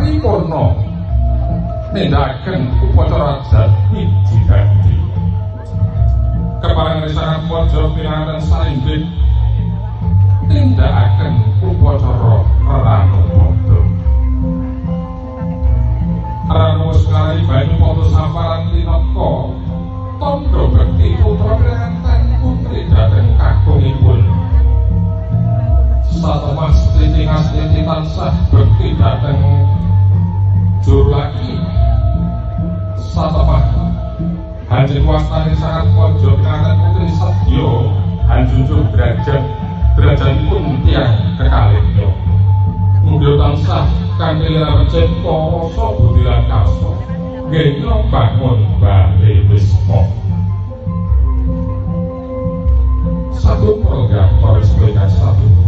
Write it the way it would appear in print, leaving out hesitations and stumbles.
paripurna nindakaken upacara jati keparang sangat pojok pinangan saimbit nindakaken upacara ranu podo ranu sekali banyu podo samparan tinaka tondo bekti putra penganten putri dhateng kakungipun satemah titingas-titi tansah bekti dhateng Jurlaki satemah hanjing wastani sangat pojok penganten putri Sedya hanjunjung derajatipun tiyang kekalihnya mugi tansah kanthi recet rasa budi lan karsa nggena bangun bali wisma satu program para sedaya satu